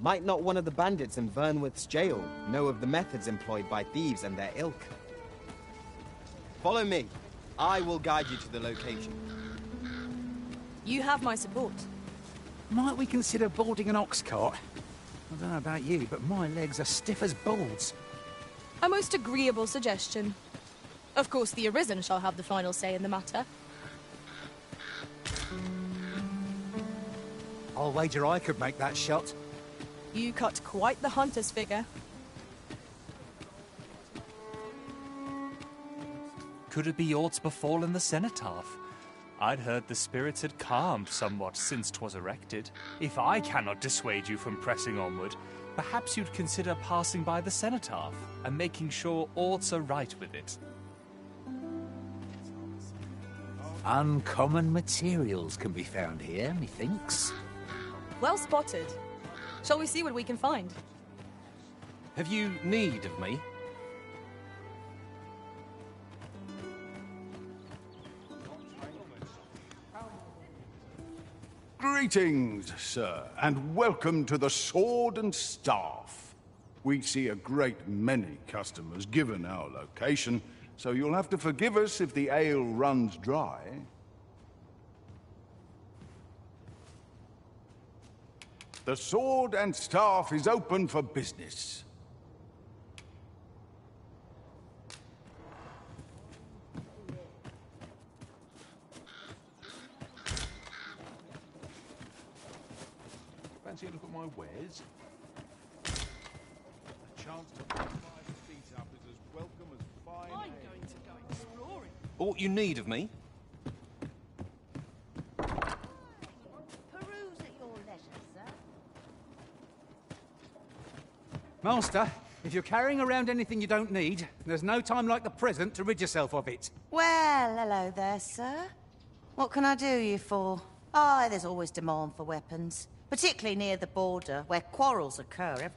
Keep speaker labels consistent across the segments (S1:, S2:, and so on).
S1: Might not one of the bandits in Vernworth's jail know of the methods employed by thieves and their ilk? Follow me. I will guide you to the location.
S2: You have my support.
S3: Might we consider boarding an ox cart? I don't know about you, but my legs are stiff as boards.
S2: A most agreeable suggestion. Of course, the Arisen shall have the final say in the matter.
S3: I'll wager I could make that shot.
S2: You cut quite the hunter's figure.
S4: Could it be aught befallen the cenotaph? I'd heard the spirits had calmed somewhat since 'twas erected. If I cannot dissuade you from pressing onward, perhaps you'd consider passing by the cenotaph and making sure aught's right with it.
S3: Uncommon materials can be found here, methinks.
S2: Well spotted. Shall we see what we can find?
S5: Have you need of me?
S6: Greetings, sir, and welcome to the Sword and Staff. We see a great many customers given our location, so you'll have to forgive us if the ale runs dry. The Sword and Staff is open for business.
S7: Fancy a look at my wares? A chance to put my feet up is as welcome as fine.
S8: I'm going to go exploring.
S5: Aught you need of me?
S8: Peruse at your leisure, sir.
S3: Master, if you're carrying around anything you don't need, there's no time like the present to rid yourself of it.
S9: Well, hello there, sir. What can I do you for? Oh, there's always demand for weapons. Particularly near the border, where quarrels occur.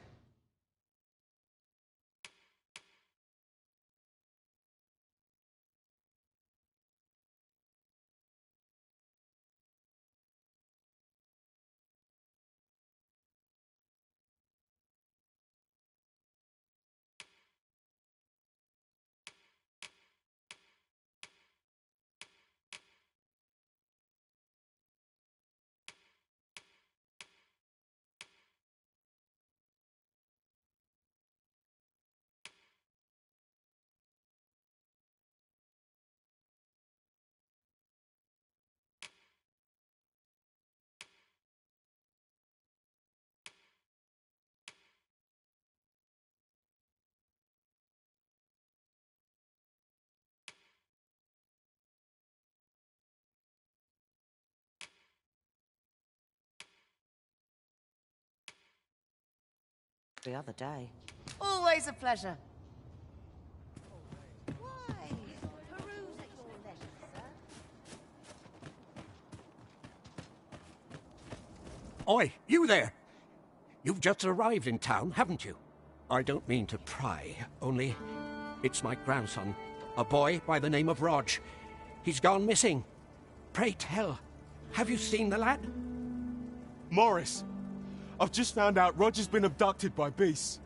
S9: The other day. Always a pleasure.
S8: Why? Peruse at your leisure, sir.
S10: Oi, you there! You've just arrived in town, haven't you? I don't mean to pry, only it's my grandson, a boy by the name of Rog. He's gone missing. Pray tell, have you seen the lad?
S11: Morris, I've just found out Roger's been abducted by beasts.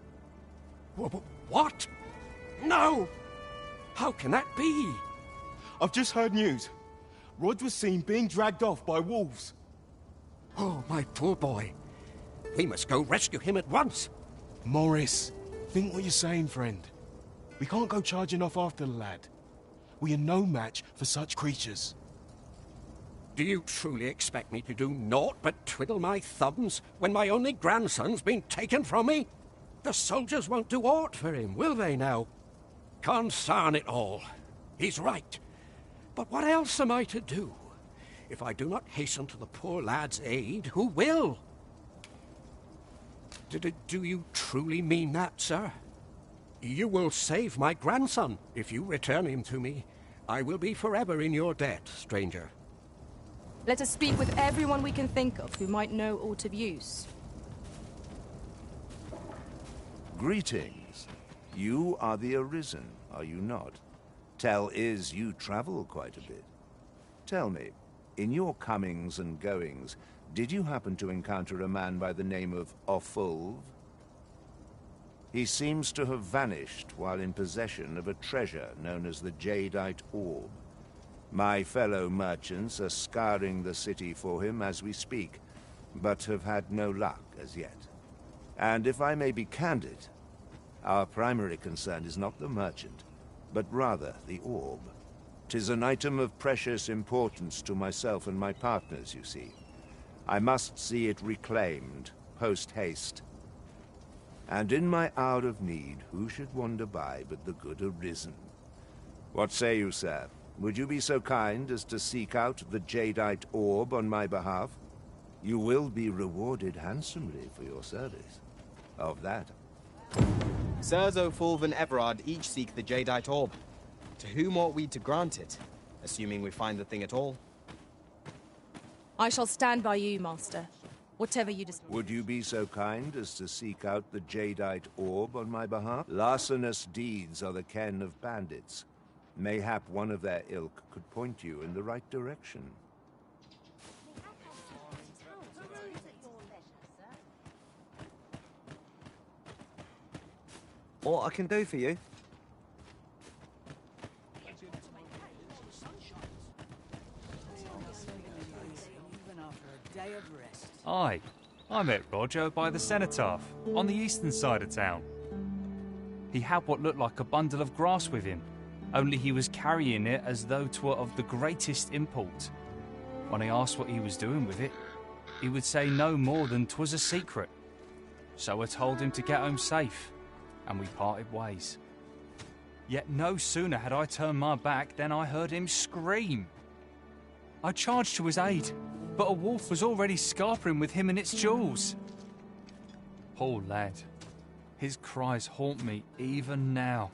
S10: What? No! How can that be?
S11: I've just heard news. Rog was seen being dragged off by wolves.
S10: Oh, my poor boy. We must go rescue him at once.
S11: Morris, think what you're saying, friend. We can't go charging off after the lad. We are no match for such creatures.
S10: Do you truly expect me to do naught but twiddle my thumbs when my only grandson's been taken from me? The soldiers won't do aught for him, will they now? Consarn it all. He's right. But what else am I to do? If I do not hasten to the poor lad's aid, who will? Do you truly mean that, sir? You will save my grandson if you return him to me. I will be forever in your debt, stranger.
S2: Let us speak with everyone we can think of who might know aught of use.
S12: Greetings. You are the Arisen, are you not? Tell is you travel quite a bit. Tell me, in your comings and goings, Did you happen to encounter a man by the name of Offulv? He seems to have vanished while in possession of a treasure known as the Jadeite Orb. My fellow merchants are scouring the city for him as we speak, but have had no luck as yet. And if I may be candid, our primary concern is not the merchant, but rather the orb. 'Tis an item of precious importance to myself and my partners, you see. I must see it reclaimed, post-haste. And in my hour of need, who should wander by but the good Arisen? What say you, sir? Would you be so kind as to seek out the Jadeite Orb on my behalf? You will be rewarded handsomely for your service. Of that.
S1: Sirs O'Fulv and Everard each seek the Jadeite Orb. To whom ought we to grant it, assuming we find the thing at all?
S2: I shall stand by you, Master. Whatever you decide.
S12: Would you be so kind as to seek out the Jadeite Orb on my behalf? Larcenous deeds are the ken of bandits. Mayhap one of their ilk could point you in the right direction.
S1: What I can do for you?
S4: Aye, I met Roger by the Cenotaph, on the eastern side of town. He had what looked like a bundle of grass with him, only he was carrying it as though 'twere of the greatest import. When I asked what he was doing with it, he would say no more than 'twas a secret. So I told him to get home safe, and we parted ways. Yet no sooner had I turned my back than I heard him scream. I charged to his aid, but a wolf was already scarpering with him and its jewels. Poor lad. His cries haunt me even now.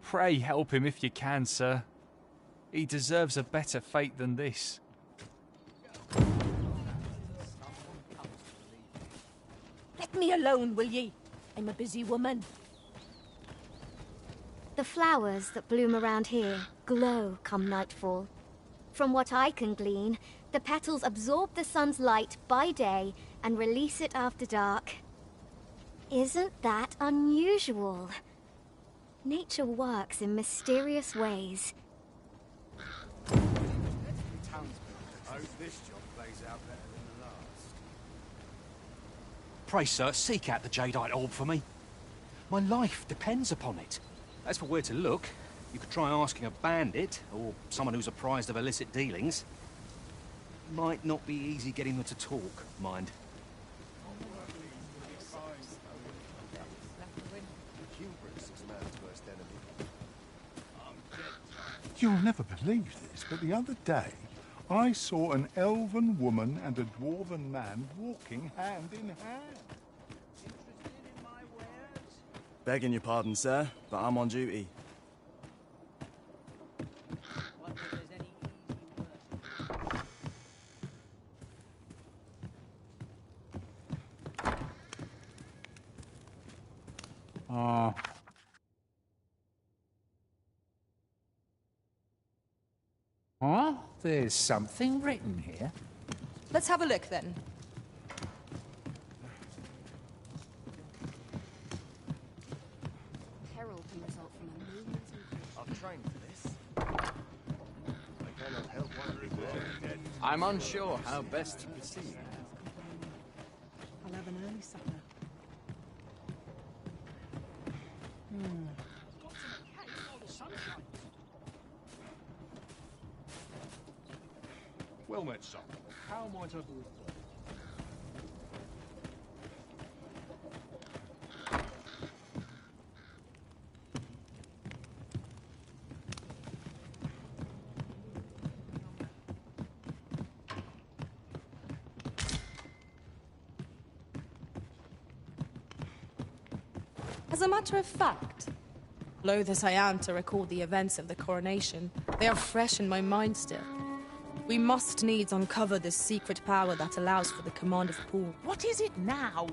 S4: Pray help him if you can, sir. He deserves a better fate than this.
S8: Let me alone, will ye? I'm a busy woman.
S13: The flowers that bloom around here glow come nightfall. From what I can glean, the petals absorb the sun's light by day and release it after dark. Isn't that unusual? Nature works in mysterious ways.
S11: I hope this job plays out better than the last.
S5: Pray, sir, seek out the Jadeite Orb for me. My life depends upon it. As for where to look, you could try asking a bandit, or someone who's apprised of illicit dealings. Might not be easy getting them to talk, mind.
S6: You'll never believe this, but the other day, I saw an elven woman and a dwarven man walking hand in hand.
S14: Begging your pardon, sir, but I'm on duty.
S3: Huh? There's something written here.
S2: Let's have a look then.
S8: Herald can result from a movement and
S14: I've trained for this.
S7: I cannot help wondering where.
S14: I'm unsure how best to proceed.
S8: I'll have an early supper.
S7: Well met, son. How might I be?
S2: As a matter of fact, loath as I am to recall the events of the coronation, they are fresh in my mind still. We must needs uncover this secret power that allows for the command of Paul.
S8: What is it now?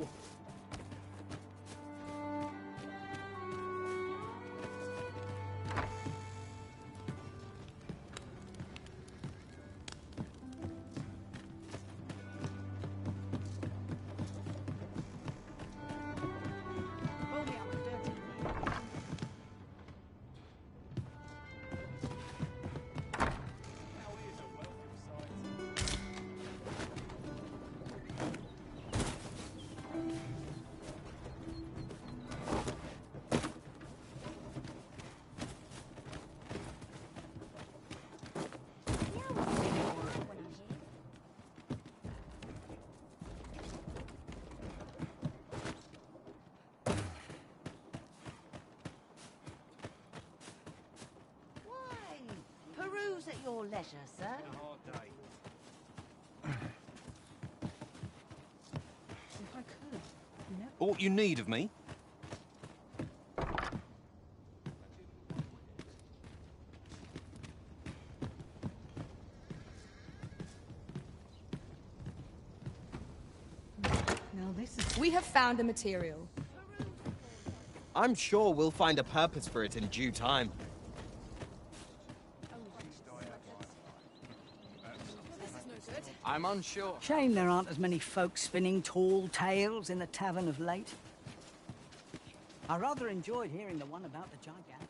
S9: At your leisure, sir.
S5: Aught you need of me?
S2: We have found a material.
S1: I'm sure we'll find a purpose for it in due time.
S15: I'm unsure.
S16: Shame there aren't as many folk spinning tall tales in the tavern of late. I rather enjoyed hearing the one about the gigantic.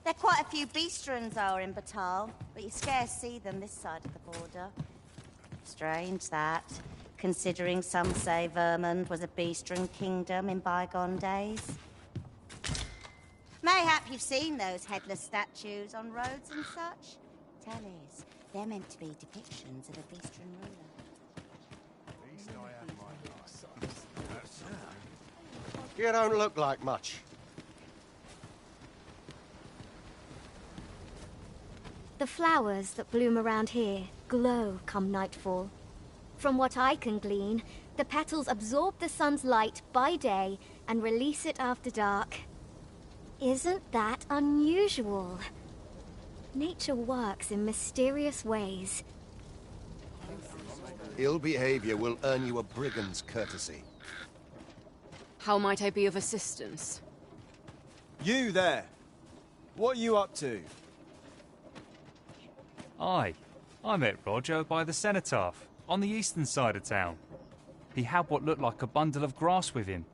S9: There are quite a few beastrons are in Batal, but you scarce see them this side of the border. Strange that, considering some say Vermund was a beastron kingdom in bygone days. Mayhap you've seen those headless statues on roads and such? Tellies, they're meant to be depictions of a beastron ruler.
S17: You don't look like much.
S13: The flowers that bloom around here glow come nightfall. From what I can glean, the petals absorb the sun's light by day and release it after dark. Isn't that unusual? Nature works in mysterious ways.
S17: Ill behavior will earn you a brigand's courtesy.
S18: How might I be of assistance?
S14: You there! What are you up to?
S4: Aye, I met Roger by the cenotaph, on the eastern side of town. He had what looked like a bundle of grass with him,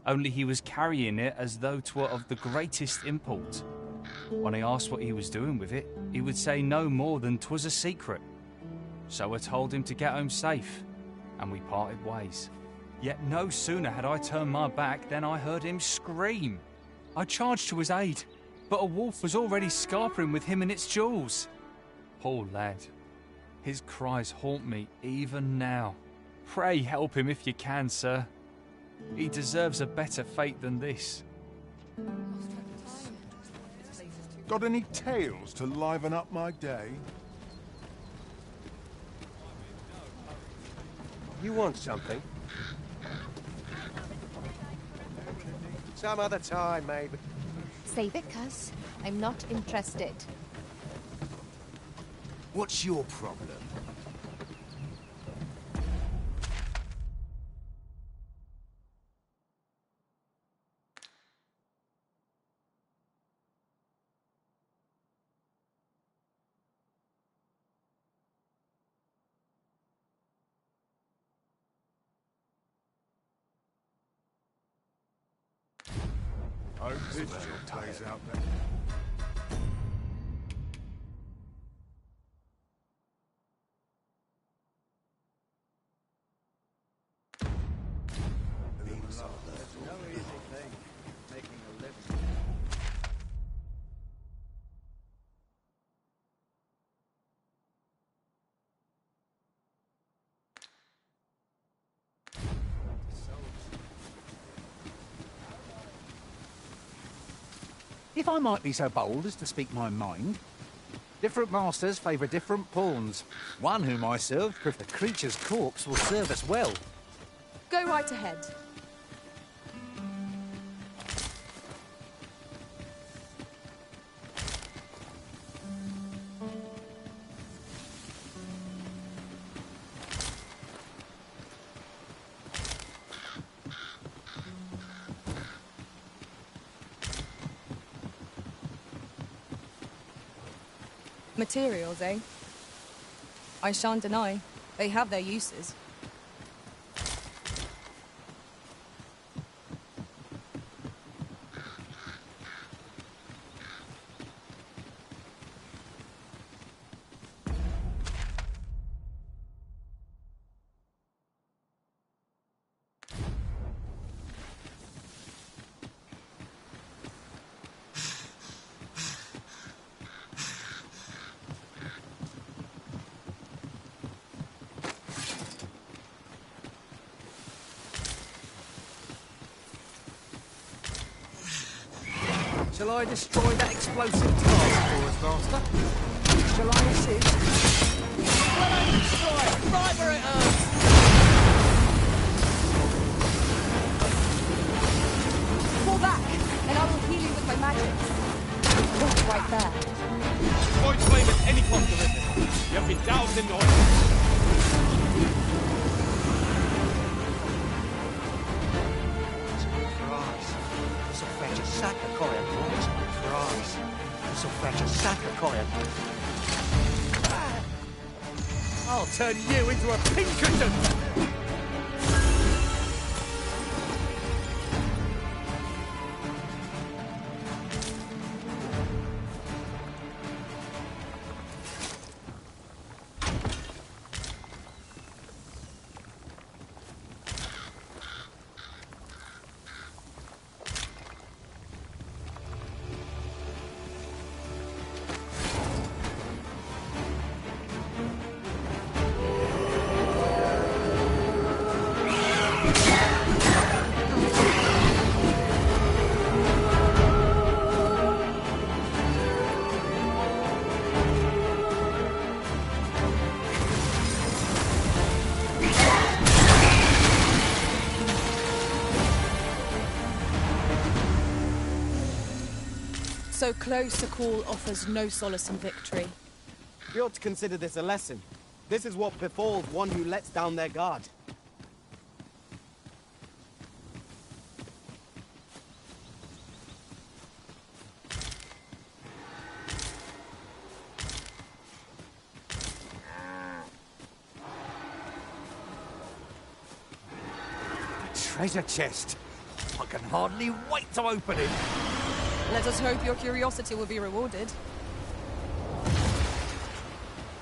S4: only he was carrying it as though 'twere of the greatest import. When I asked what he was doing with it, he would say no more than 'twas a secret. So I told him to get home safe, and we parted ways. Yet no sooner had I turned my back than I heard him scream. I charged to his aid, but a wolf was already scarpering with him and its jewels. Poor lad. His cries haunt me even now. Pray help him if you can, sir. He deserves a better fate than this.
S6: Got any tales to liven up my day?
S17: You want something? Some other time, maybe.
S8: Save it, cuz. I'm not interested.
S17: What's your problem?
S6: I hope this plays out there.
S3: If I might be so bold as to speak my mind, different masters favour different pawns. One whom I serve, if the creature's corpse will serve us well.
S2: Go right ahead. Materials, eh? I shan't deny. They have their uses.
S3: Shall I destroy that explosive task for us, Master? Shall I assist? Why don't you destroy it? Right where it hurts!
S2: Pull back, and I will heal you with my magic. Look right there.
S7: Void flame at any cost, Elizabeth. You have been doused in oil.
S3: Christ. This'll fetch a sack of coin, boys. Christ. This'll fetch a sack of coin. I'll turn you into a Pinkerton!
S2: So close a call offers no solace in victory.
S1: We ought to consider this a lesson. This is what befalls one who lets down their guard.
S3: Treasure chest. I can hardly wait to open it.
S2: Let us hope your curiosity will be rewarded.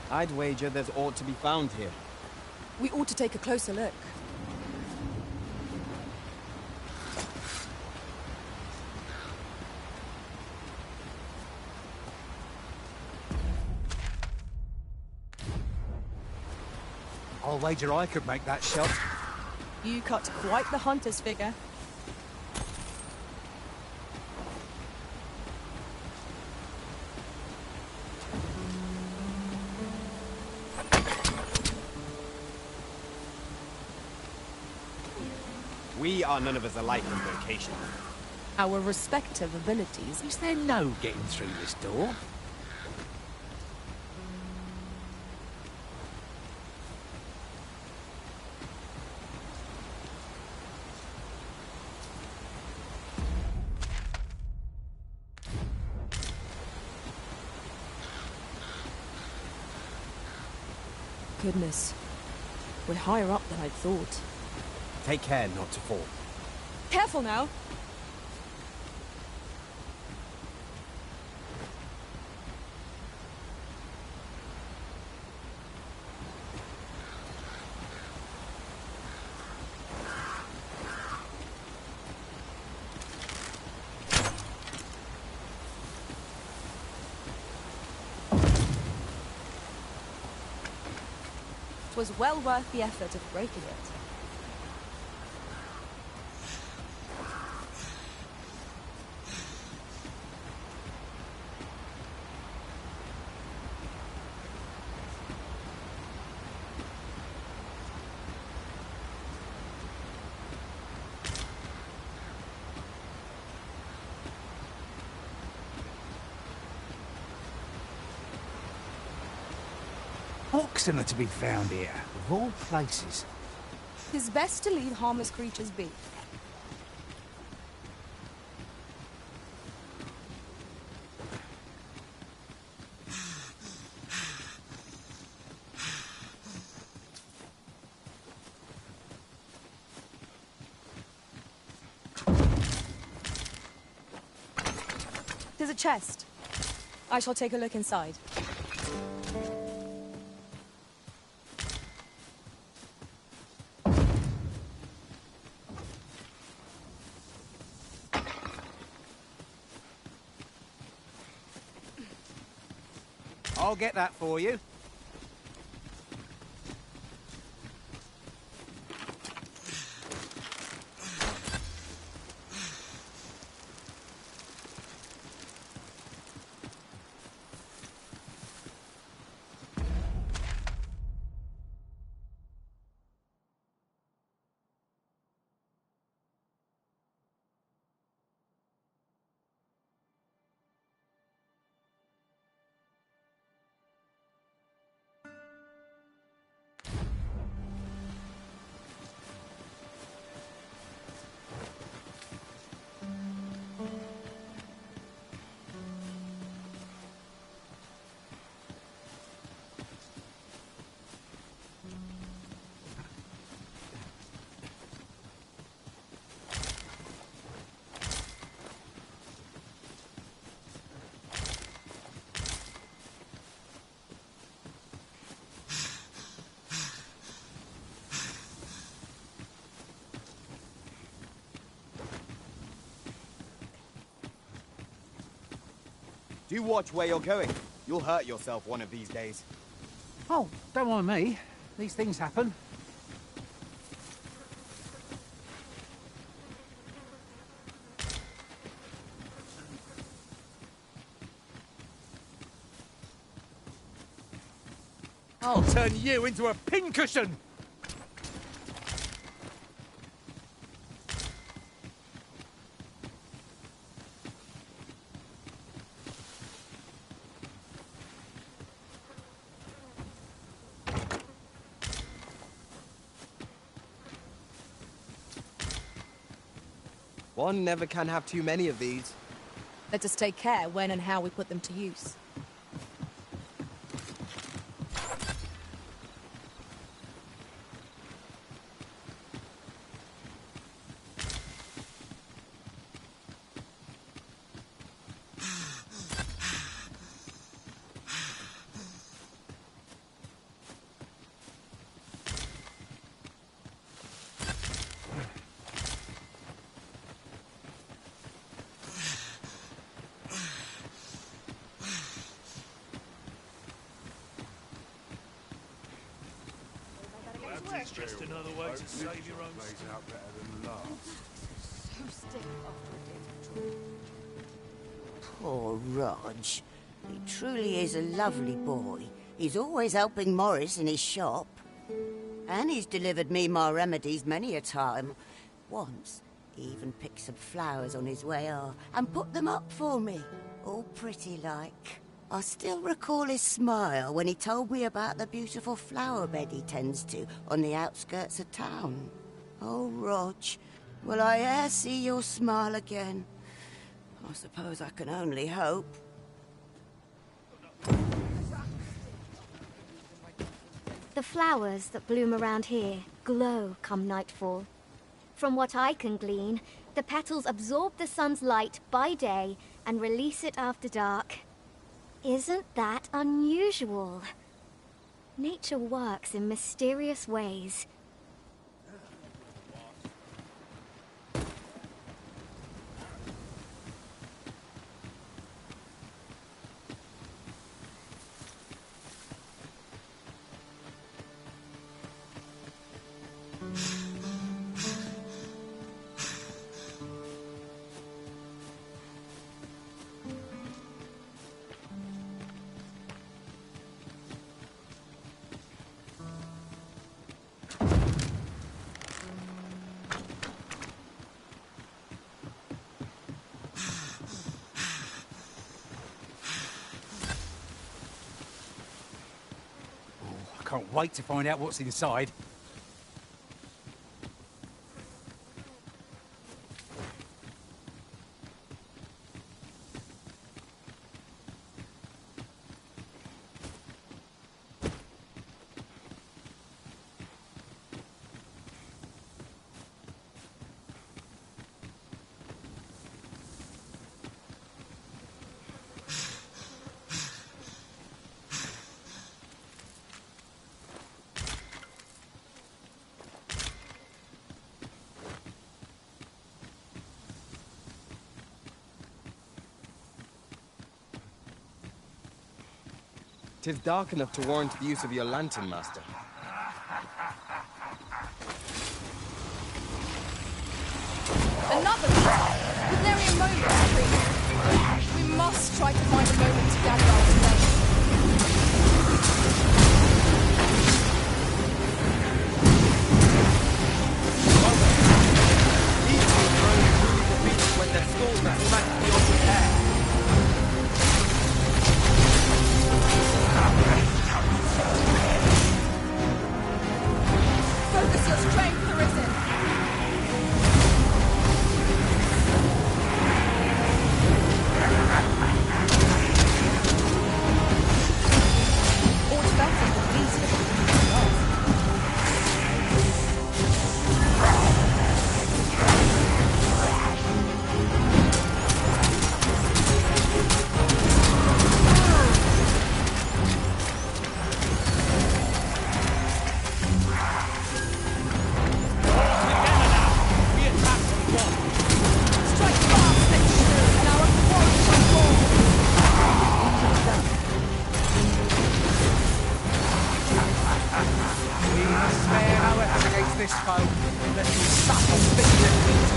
S1: I'd wager there's aught to be found here.
S2: We ought to take a closer look.
S3: I'll wager I could make that shot.
S2: You cut quite the hunter's figure.
S1: We are none of us alike in vocation.
S2: Our respective abilities.
S3: Is there no getting through this door?
S2: Goodness. We're higher up than I'd thought.
S1: Take care not to fall.
S2: Careful now! It was well worth the effort of breaking it.
S3: Oxen are to be found here, of all places.
S2: 'Tis best to leave harmless creatures be. There's a chest. I shall take a look inside.
S3: I'll get that for you.
S1: Do watch where you're going. You'll hurt yourself one of these days.
S3: Oh, don't mind me. These things happen. I'll turn you into a pincushion!
S1: One never can have too many of these.
S2: Let us take care when and how we put them to use.
S7: It's just another way to save your own skin.
S8: So stiff after a day's patrol.
S9: Poor Rog. He truly is a lovely boy. He's always helping Morris in his shop. And he's delivered me my remedies many a time. Once, he even picked some flowers on his way and put them up for me. All pretty like. I still recall his smile when he told me about the beautiful flower bed he tends to on the outskirts of town. Oh, Rog, will I e'er see your smile again? I suppose I can only hope.
S13: The flowers that bloom around here glow come nightfall. From what I can glean, the petals absorb the sun's light by day and release it after dark. Isn't that unusual? Nature works in mysterious ways.
S3: Can't wait to find out what's inside.
S1: Tis dark enough to warrant the use of your lantern, Master.
S2: Another meeting! Was there a moment to breathe? We must try to find a moment to gather our strength.
S1: These will grow truly defeated when their skulls are smashed beyond repair.
S2: Focus your strength, Arisen!
S3: coat, let me suck on bits and meat.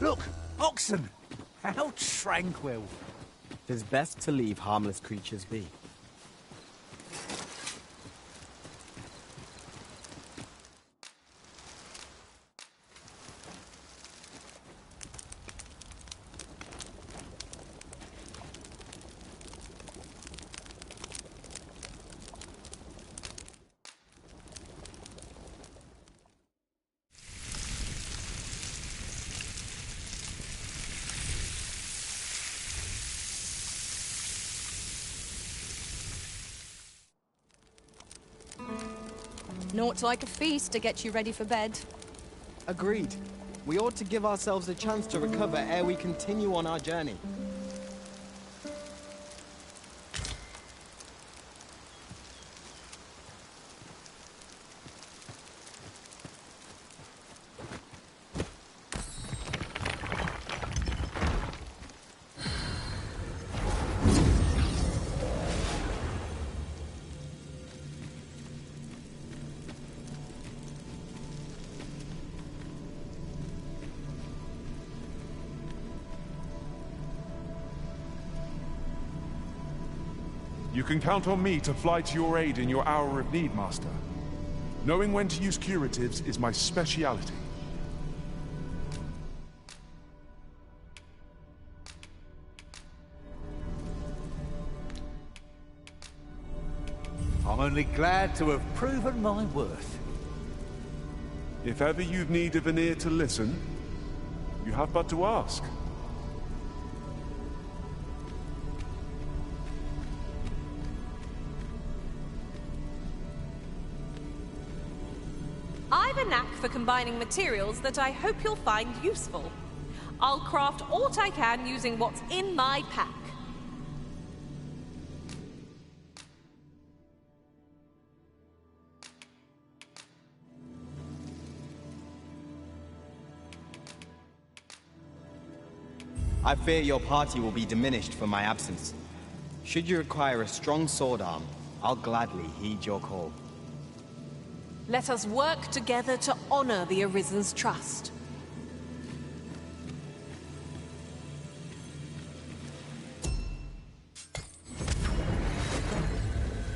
S3: Look, oxen! How tranquil.
S1: 'Tis best to leave harmless creatures be.
S2: Naught like a feast to get you ready for bed.
S1: Agreed. We ought to give ourselves a chance to recover ere we continue on our journey.
S19: You can count on me to fly to your aid in your hour of need, Master. Knowing when to use curatives is my speciality.
S3: I'm only glad to have proven my worth.
S19: If ever you've need of an ear to listen, you have but to ask.
S20: I've a knack for combining materials that I hope you'll find useful. I'll craft aught I can using what's in my pack.
S1: I fear your party will be diminished for my absence. Should you require a strong sword arm, I'll gladly heed your call.
S20: Let us work together to honor the Arisen's trust.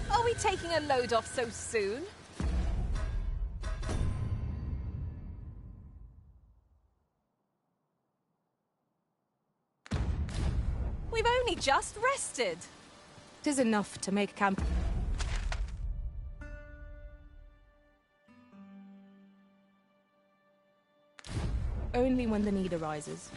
S20: Are we taking a load off so soon? We've only just rested.
S2: 'Tis enough to make camp. Only when the need arises.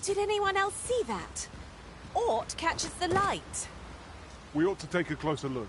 S20: Did anyone else see that? Ort catches the light.
S19: We ought to take a closer look.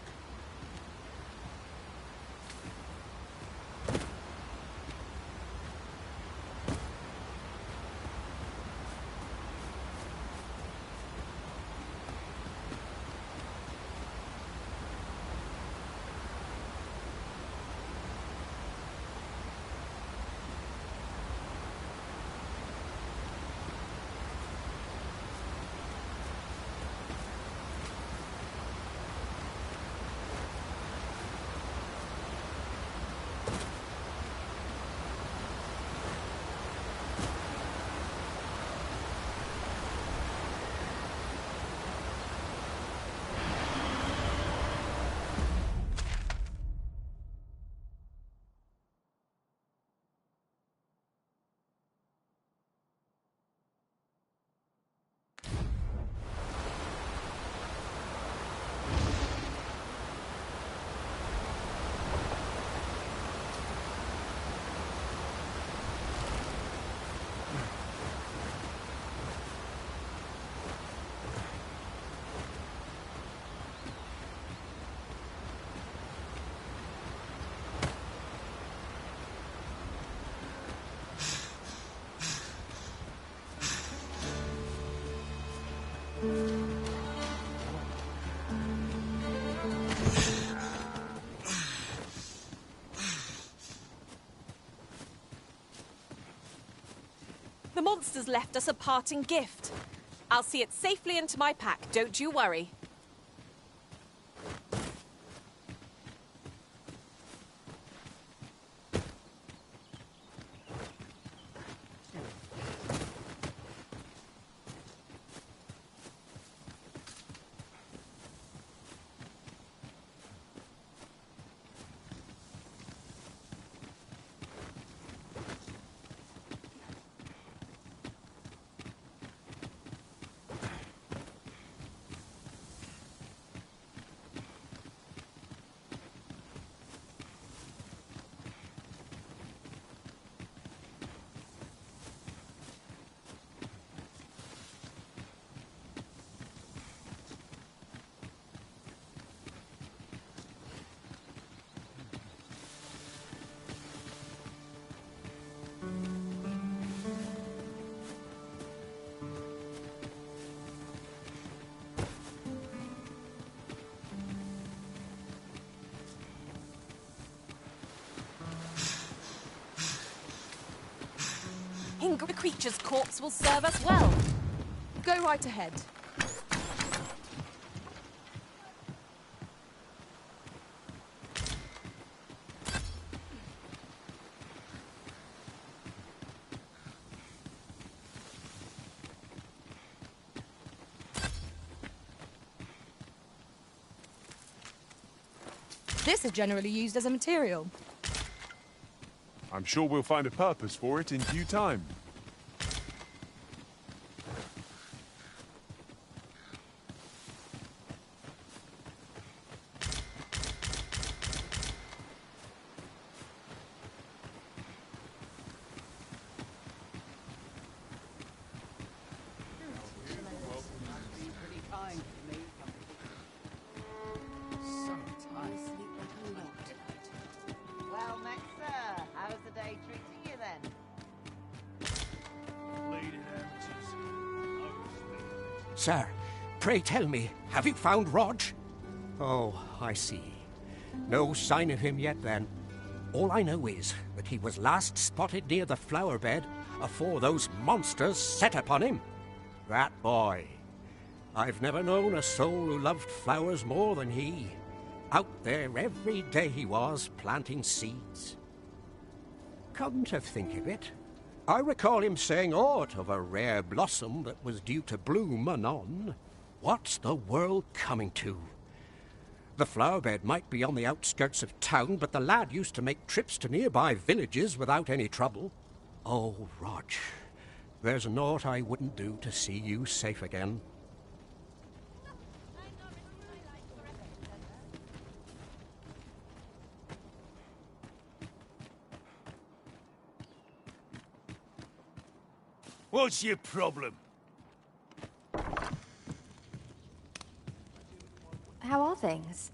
S20: The monsters left us a parting gift. I'll see it safely into my pack, don't you worry. think the creature's corpse will serve us well?
S2: Go right ahead. This is generally used as a material.
S19: I'm sure we'll find a purpose for it in due time.
S21: Well met, sir. How's the day treating you then?
S10: Sir, pray tell me, have you found Rog? Oh, I see. No sign of him yet, then. All I know is that he was last spotted near the flower bed afore those monsters set upon him. That boy. I've never known a soul who loved flowers more than he. Out there every day he was, planting seeds. Come to think of it, I recall him saying aught of a rare blossom that was due to bloom anon. What's the world coming to? The flower bed might be on the outskirts of town, but the lad used to make trips to nearby villages without any trouble. Oh, Rog, there's naught I wouldn't do to see you safe again.
S22: What's your problem?
S23: How are things?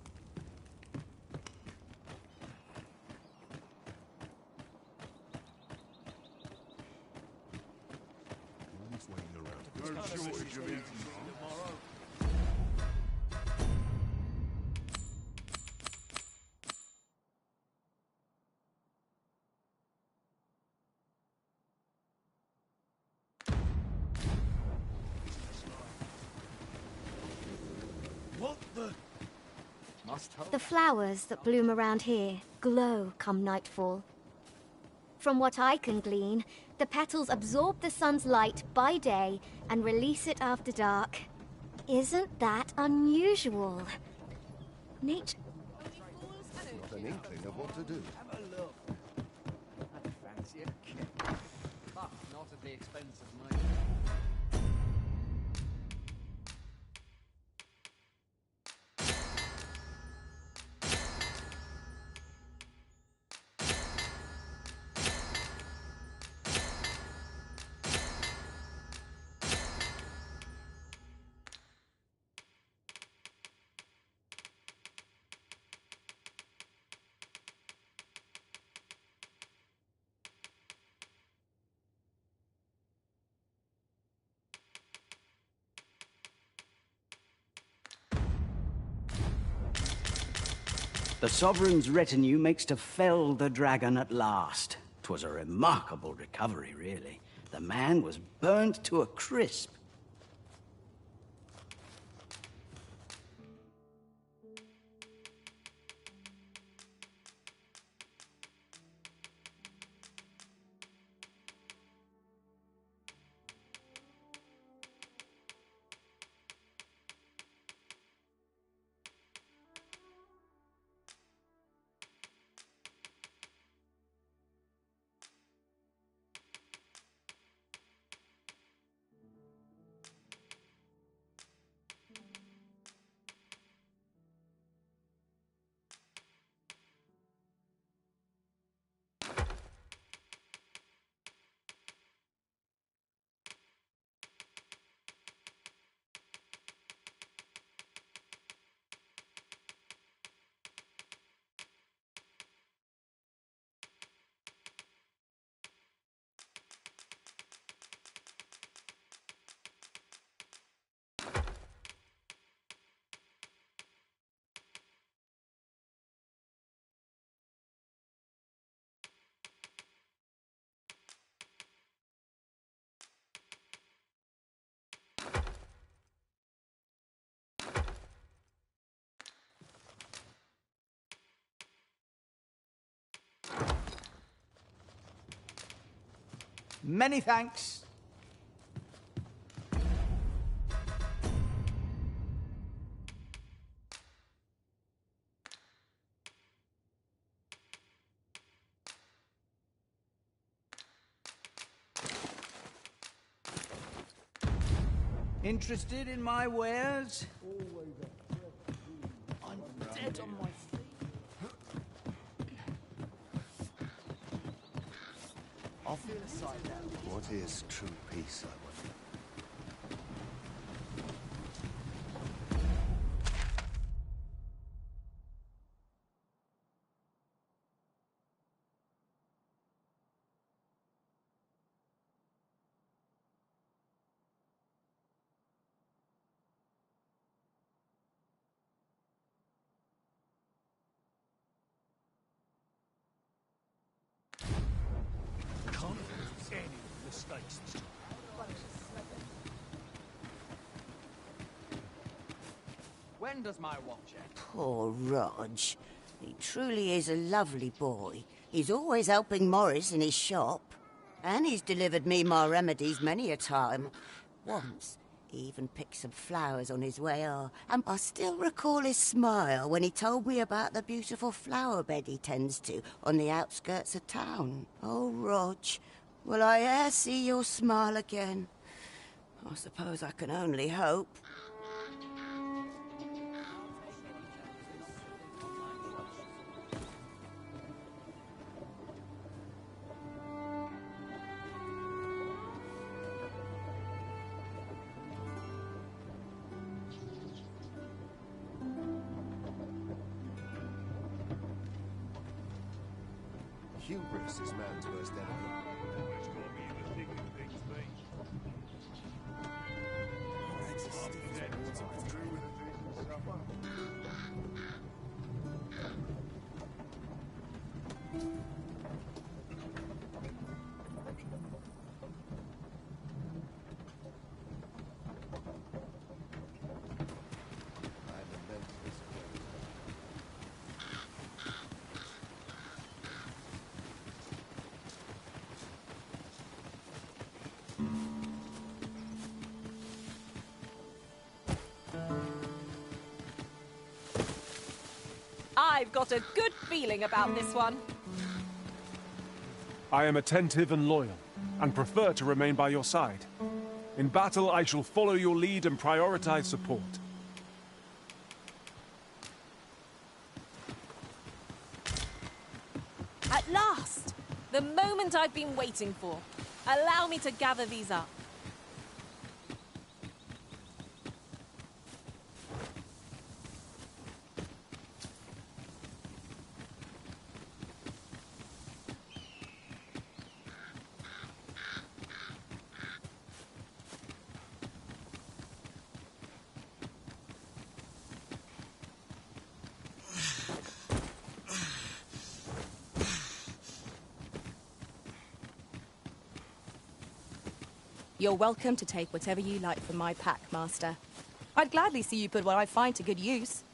S22: What the?
S13: The flowers that bloom around here glow come nightfall. From what I can glean, the petals absorb the sun's light by day and release it after dark. Isn't that unusual? Nature...
S17: Not an inkling of what to do.
S15: Have a look. I fancy a kick. But not at the expense of my...
S16: The Sovereign's retinue makes to fell the dragon at last. 'Twas a remarkable recovery, really. The man was burnt to a crisp.
S3: Many thanks. Interested in my wares? I'm dead on my feet.
S17: I'll feel aside now. What is true peace, I wonder?
S22: Mistakes this time.
S15: When does my watch end?
S21: Poor Rog. He truly is a lovely boy. He's always helping Morris in his shop. And he's delivered me my remedies many a time. Once, he even picked some flowers on his way on. And I still recall his smile when he told me about the beautiful flower bed he tends to on the outskirts of town. Oh, Rog, will I e'er see your smile again? I suppose I can only hope.
S17: Hubris is man's worst enemy.
S22: Always got me in the thick of things, mate.
S20: I've got a good feeling about this one.
S19: I am attentive and loyal, and prefer to remain by your side. In battle, I shall follow your lead and prioritize support.
S20: At last! The moment I've been waiting for. Allow me to gather these up.
S2: You're welcome to take whatever you like from my pack, Master. I'd gladly see you put what I find to good use.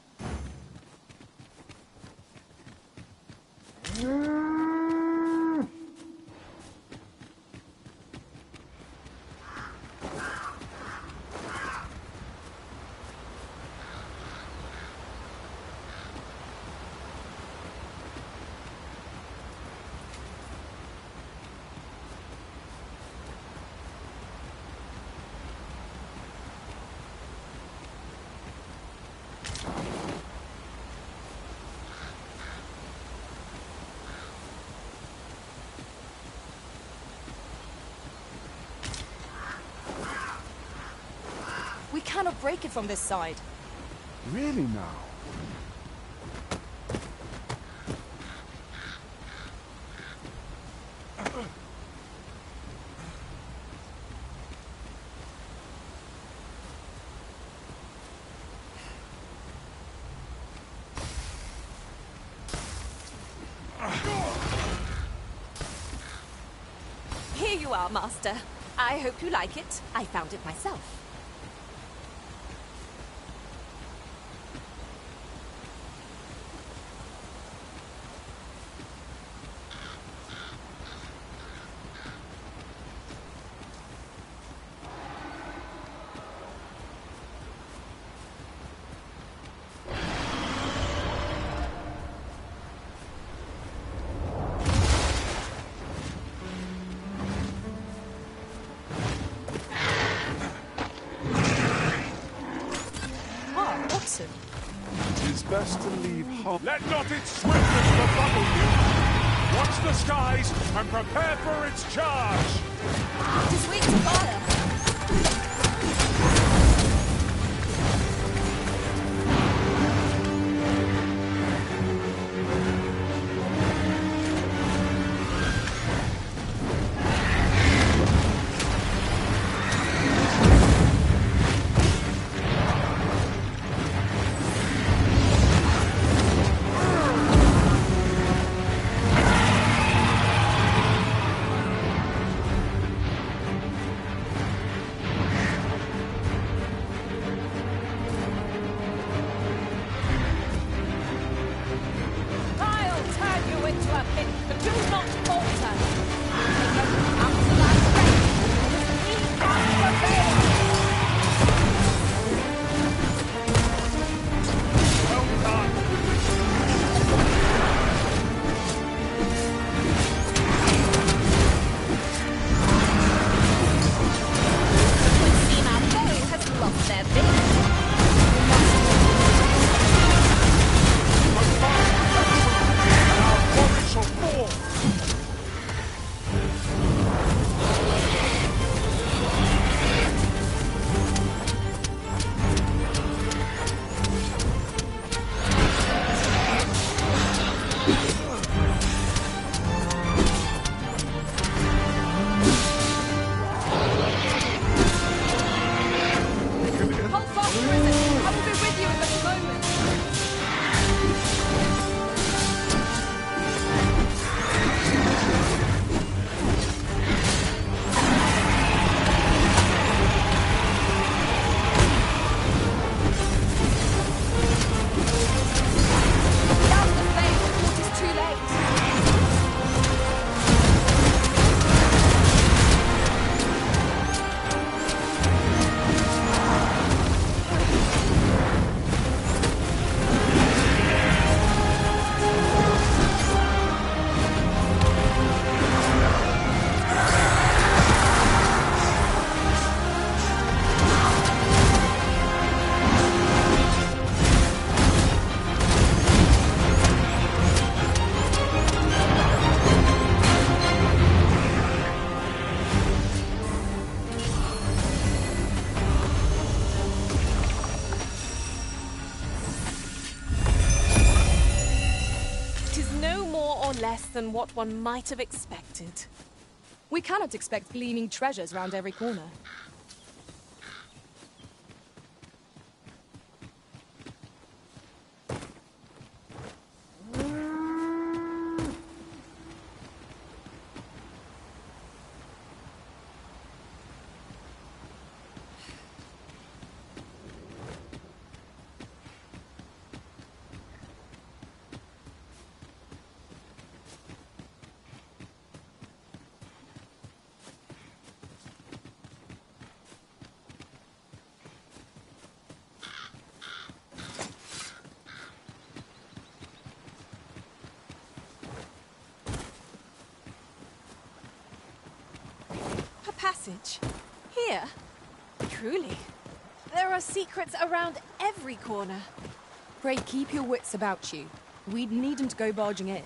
S2: We cannot break it from this side.
S19: Really now?
S20: Here you are, Master. I hope you like it. I found it myself.
S2: listen.
S19: It is best to leave home. Let not its swiftness befuddle you! Watch the skies and prepare for its charge!
S2: It is weak to fire.
S20: Less than what one might have expected.
S2: We cannot expect gleaming treasures round every corner.
S20: Passage? Here? Truly. There are secrets around every corner.
S2: Pray keep your wits about you. We'd needn't go barging in.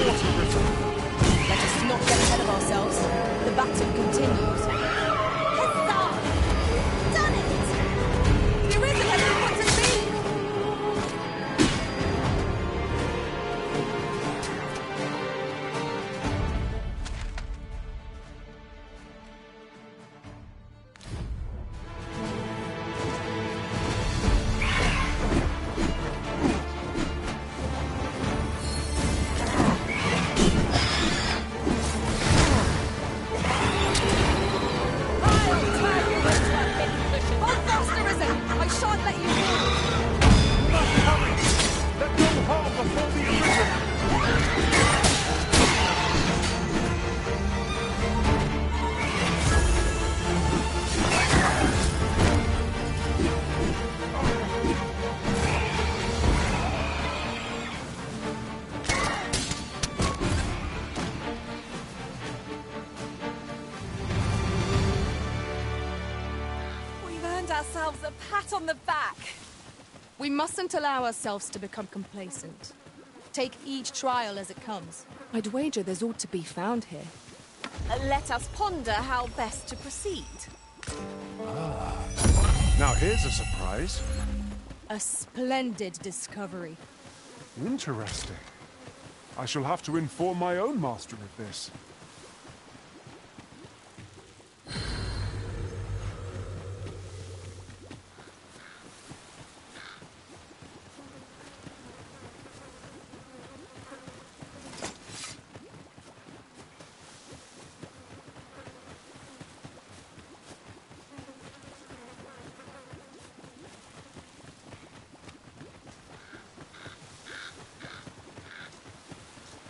S20: Let us not get ahead of ourselves. The battle continues. pat on the back.
S2: We mustn't allow ourselves to become complacent. Take each trial as it comes. I'd wager there's ought to be found here.
S20: Let us ponder how best to proceed.
S19: Now here's a surprise.
S2: A splendid discovery.
S19: Interesting. I shall have to inform my own master of this.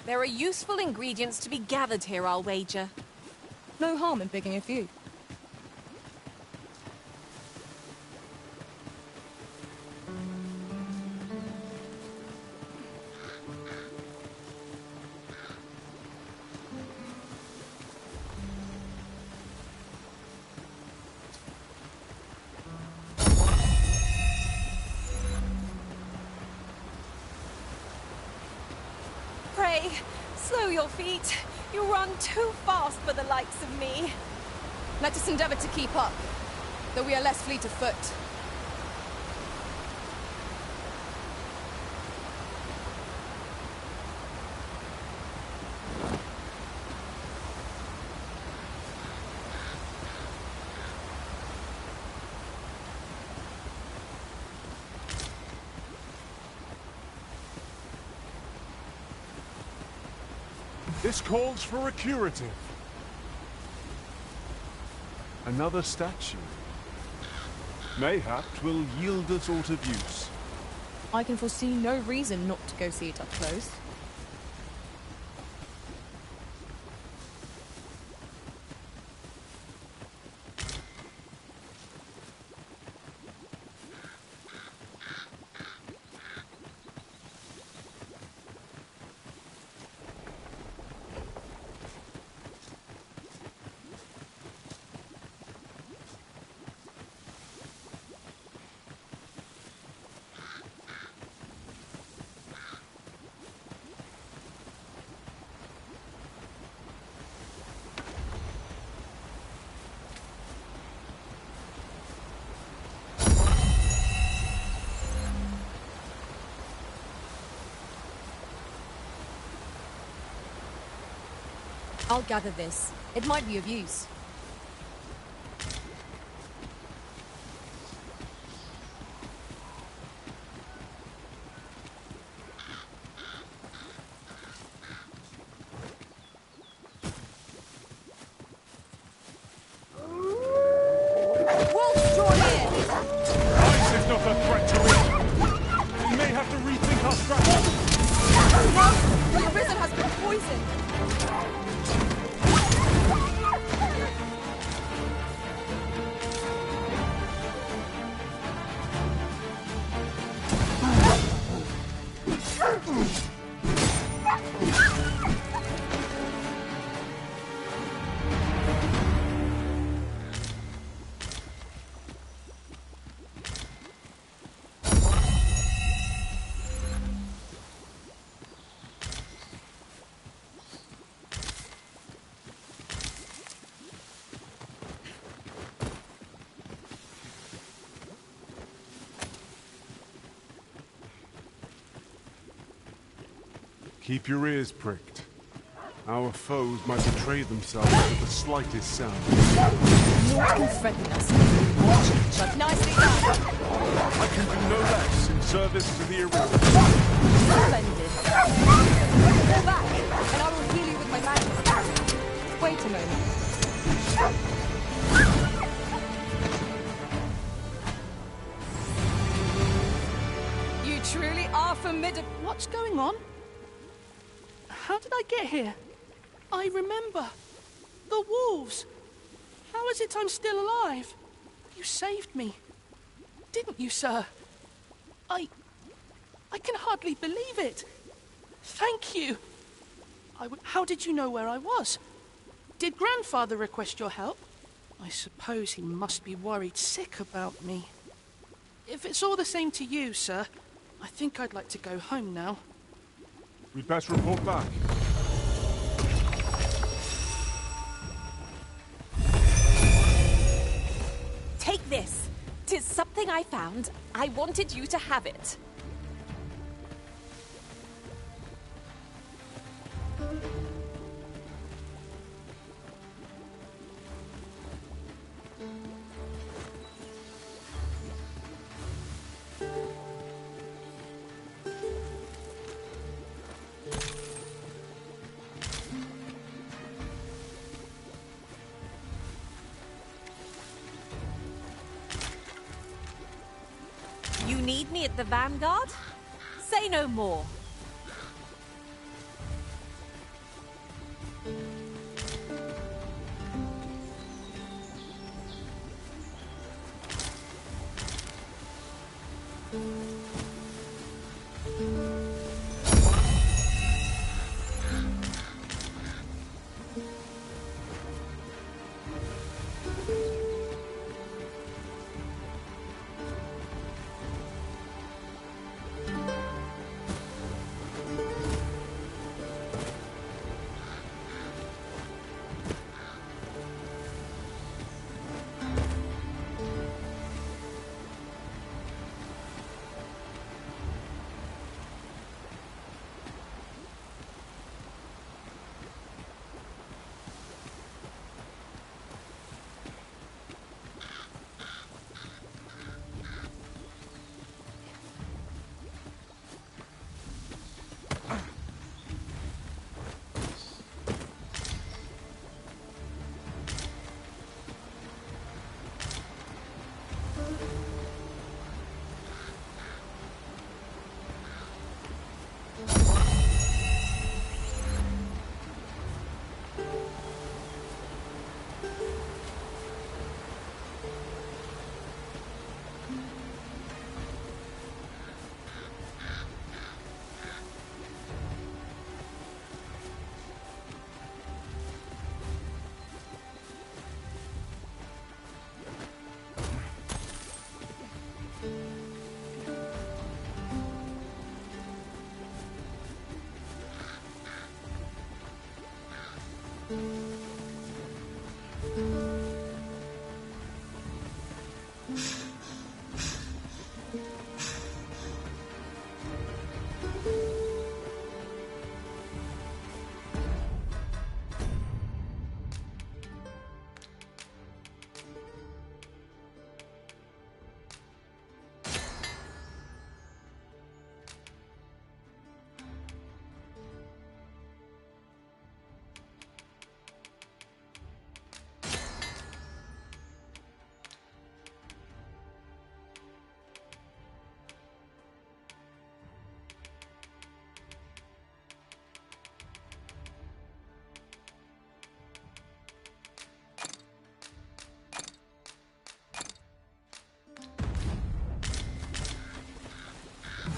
S20: There are useful ingredients to be gathered here, I'll wager.
S2: No harm in picking a few.
S20: Pray, slow your feet. You run too fast for the likes of me.
S2: Let us endeavor to keep up, though we are less fleet of foot.
S19: This calls for a curative. Another statue. Mayhap 'twill yield us aught of use.
S2: I can foresee no reason not to go see it up close. I'll gather this. It might be of use.
S20: Wolves, draw near!
S19: Ice is not a threat to it. We may have to rethink our strategy.
S2: No! The arisen has been poisoned!
S19: Keep your ears pricked. Our foes might betray themselves with the slightest sound.
S2: Naught can threaten us. But nicely done.
S19: I can do no less in service to the arena.
S2: Splendid. Fall back, and I will heal you with my magic. Wait a moment. You truly are formidable.
S5: What's going on? How did I get here? I remember. The wolves. How is it I'm still alive? You saved me. Didn't you, sir? I can hardly believe it. Thank you. How did you know where I was? Did Grandfather request your help? I suppose he must be worried sick about me. If it's all the same to you, sir, I think I'd like to go home now.
S19: We'd best report back.
S20: Take this. 'Tis something I found. I wanted you to have it. You need me at the Vanguard? Say no more.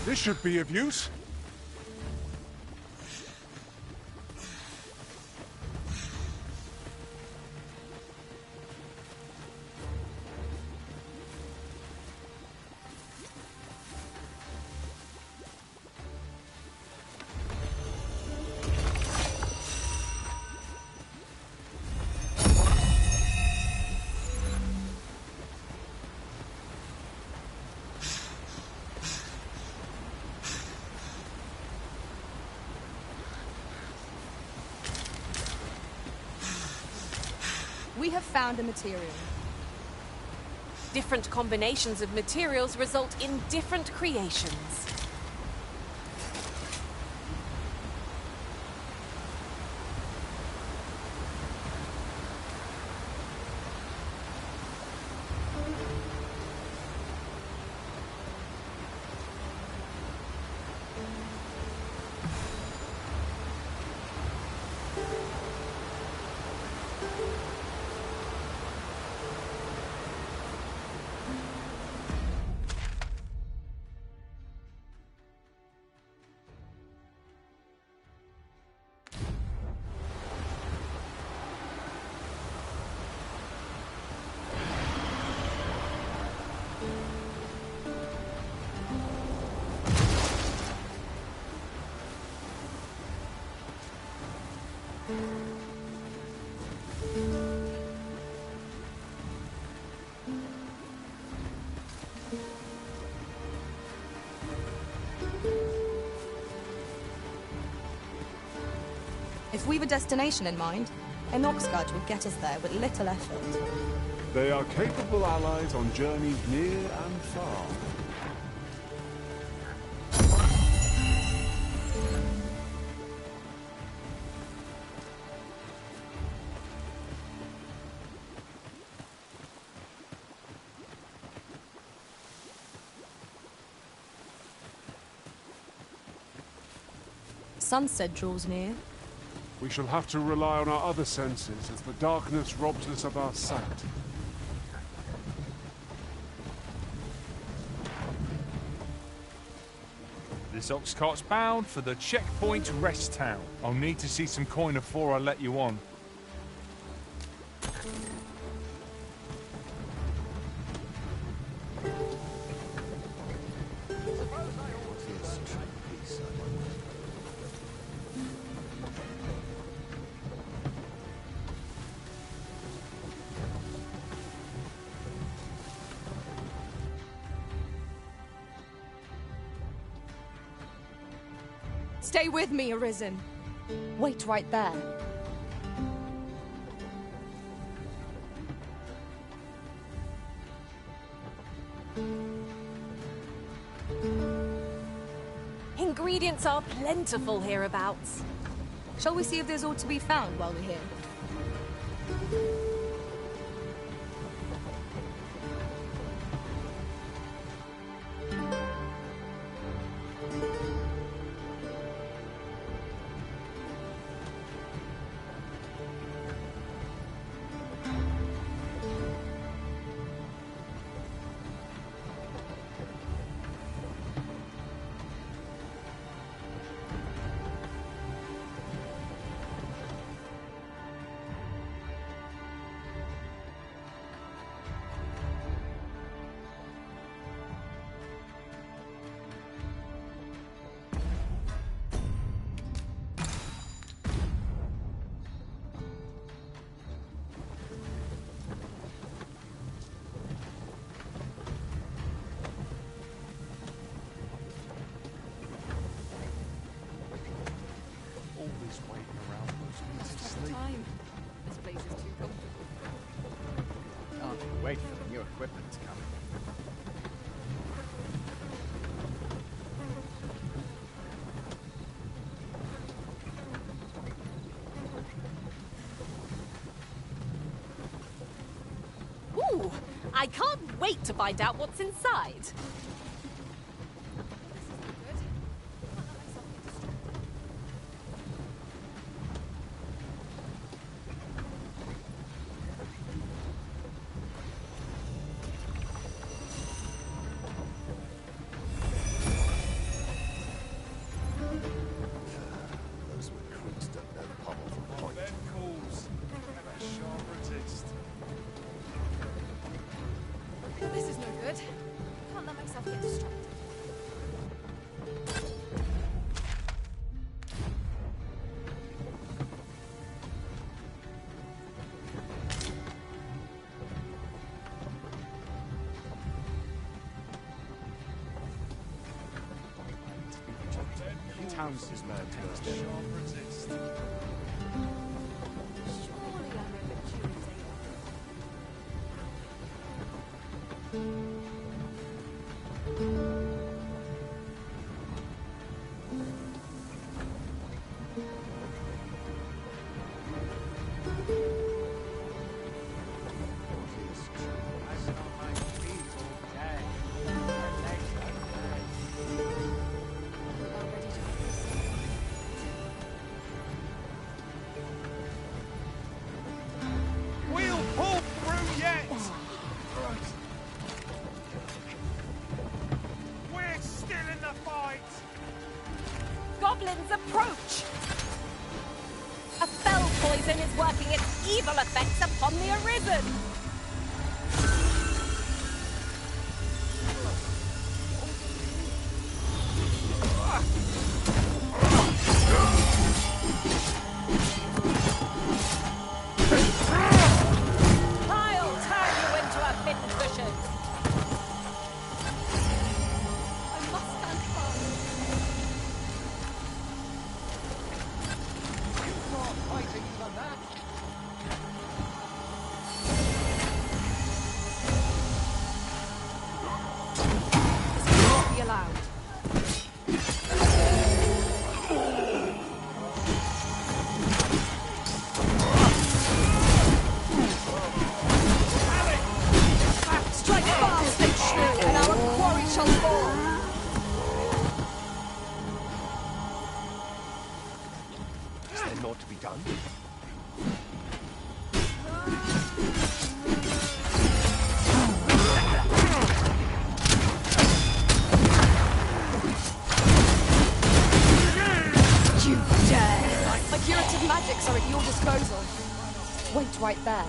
S19: This should be of use.
S2: We have found a material.
S20: Different combinations of materials result in different creations.
S2: If we've a destination in mind, an Oxguard will get us there with little effort.
S19: They are capable allies on journeys near and far.
S2: Sunset draws near.
S19: We shall have to rely on our other senses as the darkness robs us of our sight.
S4: This ox cart's bound for the checkpoint rest town. I'll need to see some coin before I let you on.
S2: Stay with me, Arisen. Wait right there.
S20: Ingredients are plentiful hereabouts.
S2: Shall we see if there's aught to be found while we're here?
S15: Can't wait for the new equipment to come.
S20: Ooh, I can't wait to find out what's inside.
S17: Those recruits don't know pommel from point.
S4: Then calls. Have a sharper taste.
S23: This is no good. Can't let myself get distracted.
S15: Town's is mad to us.
S4: Sharper taste.
S23: Surely I'm a bit
S7: We'll pull through yet! We're still in the fight!
S20: Goblins approach! A fell poison is working its evil effects upon the Arisen!
S10: ought to be done.
S2: You dare! My curative magics are at your disposal. Wait right there.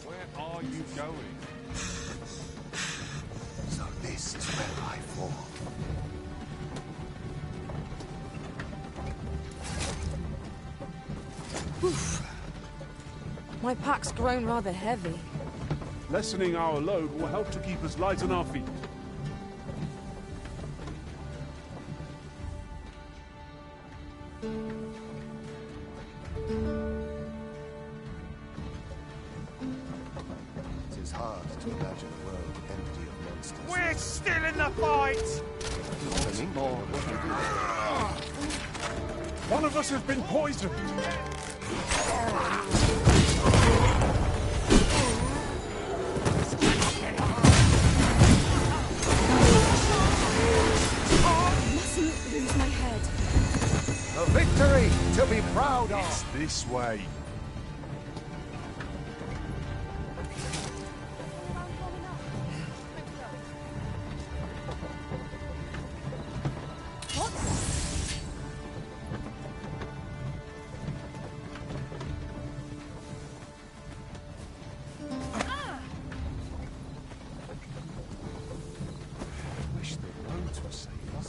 S19: Where are you going?
S17: So this is where I fall.
S2: Oof. My pack's grown rather heavy.
S19: Lessening our load will help to keep us light on our feet.
S17: It is hard to imagine a world empty of monsters.
S7: We're still in the fight!
S19: One of us has been poisoned.
S2: Mustn't lose my head.
S3: A victory to be proud of.
S19: It's this way.
S3: Wish the roads were safer.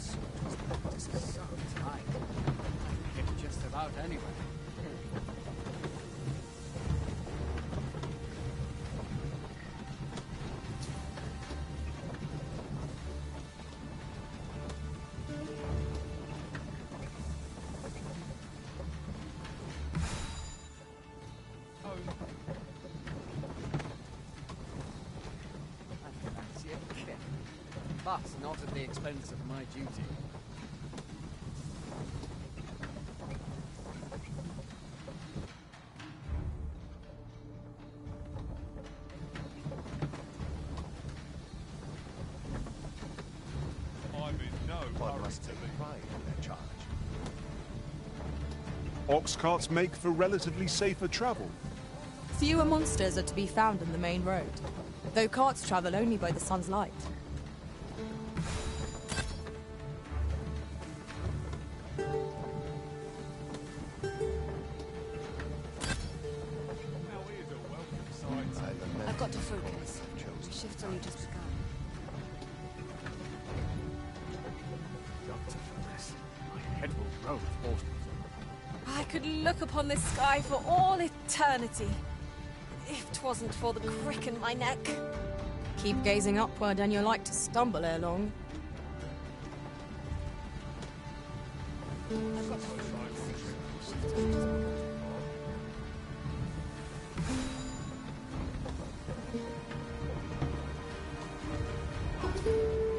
S3: This is so tight. I can get just about anywhere. I fancy a kick, but not at the expense of my duty.
S19: I'm in no
S17: One
S19: hurry
S17: must
S19: to
S17: take
S19: leave.
S17: pride in their charge.
S19: Ox carts make for relatively safer travel.
S2: Fewer monsters are to be found in the main road, though carts travel only by the sun's light.
S17: I
S23: I've got to
S17: lament
S23: focus.
S17: the chosen
S23: The shift's only just begun.
S3: Doctor Ferris, my head will grow with autumn.
S20: I could look upon this sky for all eternity, if 'twasn't for the crick in my neck.
S2: Keep gazing upward and you're like to stumble ere long.
S23: I've got to focus. The shift's only just begun.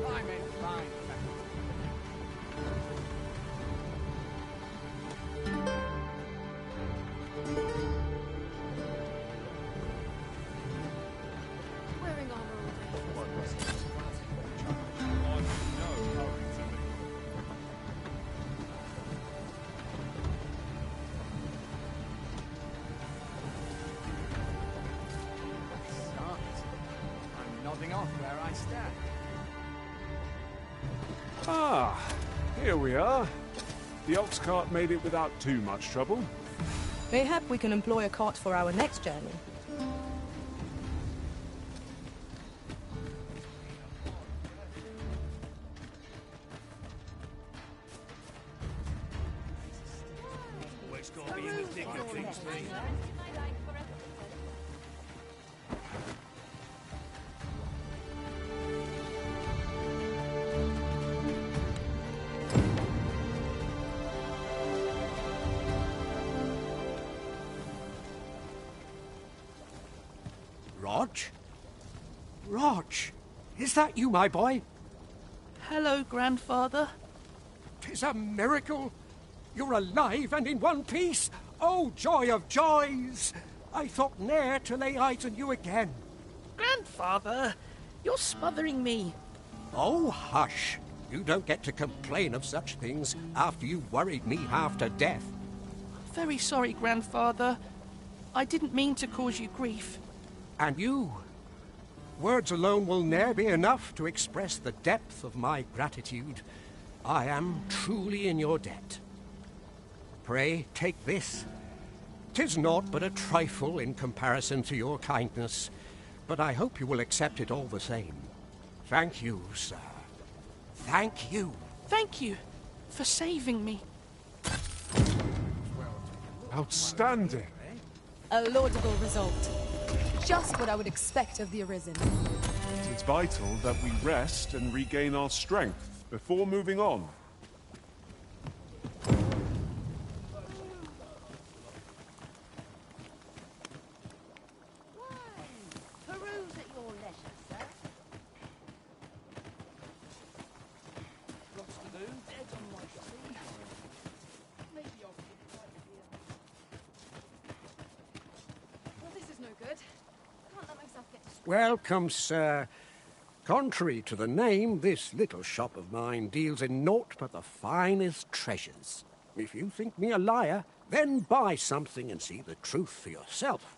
S3: I'm in fine fashion.
S23: Wearing armor all day.
S17: One must take pride in their charge.
S19: I'm in no hurry to leave.
S3: Start. I'm nodding off where I stand.
S19: Ah, here we are. The ox cart made it without too much trouble.
S2: Mayhap we can employ a cart for our next journey.
S7: Always got to be in the thick of things, mate.
S10: Rog? Rog, is that you, my boy?
S5: Hello, grandfather.
S10: 'Tis a miracle. You're alive and in one piece. Oh, joy of joys! I thought ne'er to lay eyes on you again.
S5: Grandfather, You're smothering me.
S10: Oh, hush. You don't get to complain of such things after you worried me half to death.
S5: Very sorry, Grandfather. I didn't mean to cause you grief.
S10: And you? Words alone will ne'er be enough to express the depth of my gratitude. I am truly in your debt. Pray, take this. 'Tis naught but a trifle in comparison to your kindness, but I hope you will accept it all the same. Thank you, sir. Thank you.
S5: Thank you for saving me.
S19: Outstanding.
S2: A laudable result. Just what I would expect of the Arisen.
S19: It is vital that we rest and regain our strength before moving on.
S21: Peruse at your leisure, sir.
S15: Lots to do. Dead on my feet. Maybe I'll get right here.
S23: Well, this is no good. Can't let myself get distracted.
S10: Welcome, sir. Contrary to the name, this little shop of mine deals in naught but the finest treasures. If you think me a liar, then buy something and see the truth for yourself.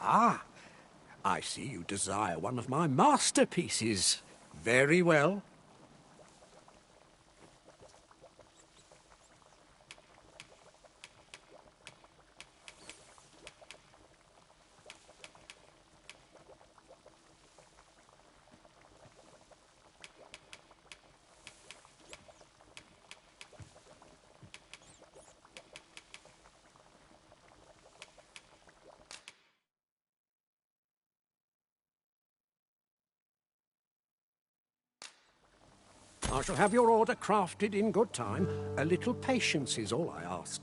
S10: Ah, I see you desire one of my masterpieces. Very well. I shall have your order crafted in good time. A little patience is all I ask.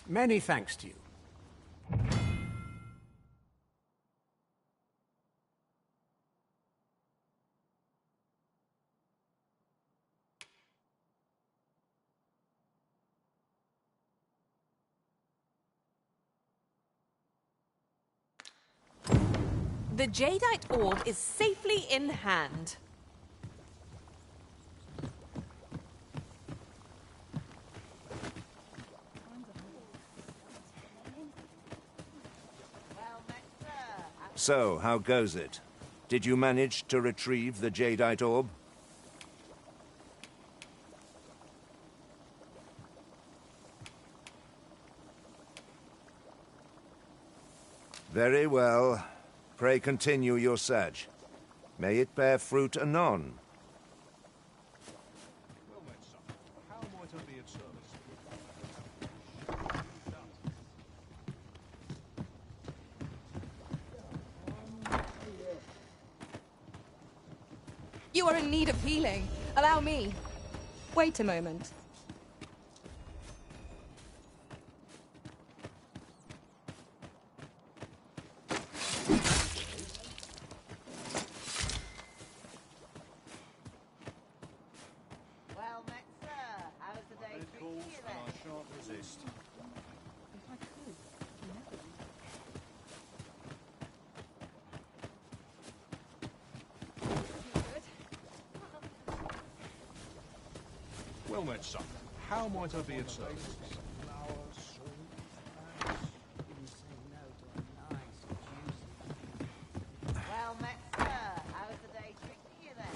S10: Many thanks to you.
S20: The jadeite orb is safely in hand.
S17: So, how goes it? Did you manage to retrieve the jadeite orb? Very well. Pray continue your search. May it bear fruit anon.
S22: Well met, son. How might I be of service?
S2: You are in need of healing. Allow me. Wait a moment.
S21: Well met, sir. How's the day treating you then?
S22: I shan't resist. Well met, son. How might I be of service?
S21: Well met, sir. How's the day treating you then?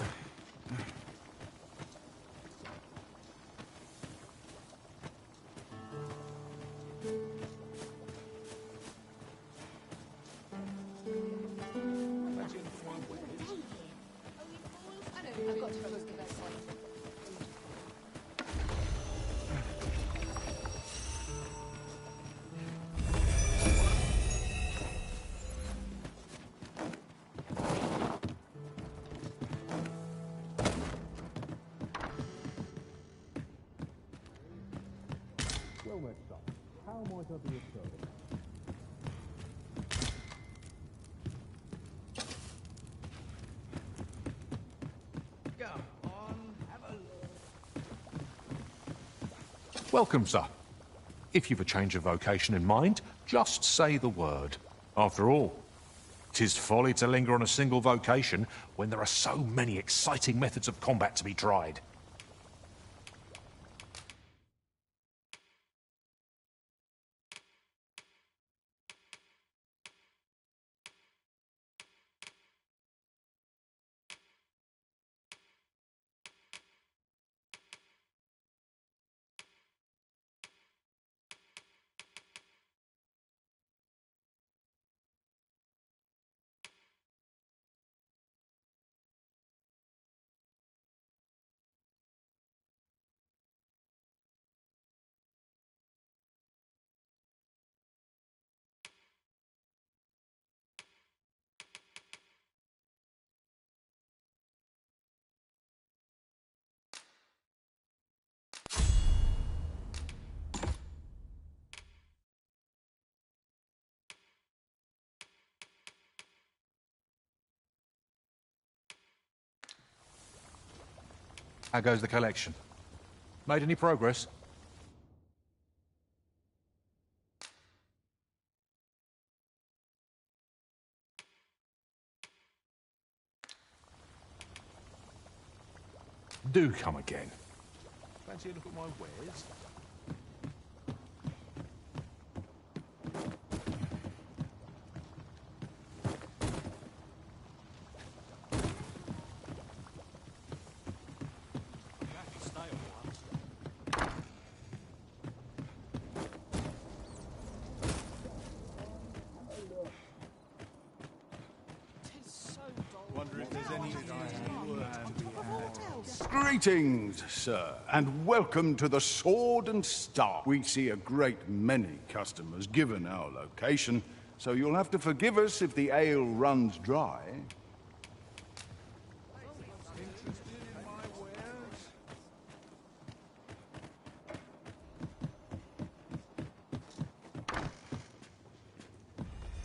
S23: I've got to go to that one.
S22: Well met, son. How might I be of service?
S19: Welcome, sir. If you've a change of vocation in mind, just say the word. After all, 'tis folly to linger on a single vocation when there are so many exciting methods of combat to be tried. How goes the collection? Made any progress? Do come again.
S22: Fancy a look at my wares?
S6: Wonder if there's anything Greetings, sir, and welcome to the Sword and Staff. We see a great many customers given our location, so you'll have to forgive us if the ale runs dry.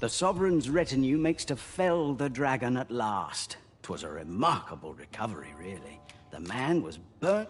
S16: The Sovereign's retinue makes to fell the dragon at last. 'Twas a remarkable recovery, really. The man was burnt.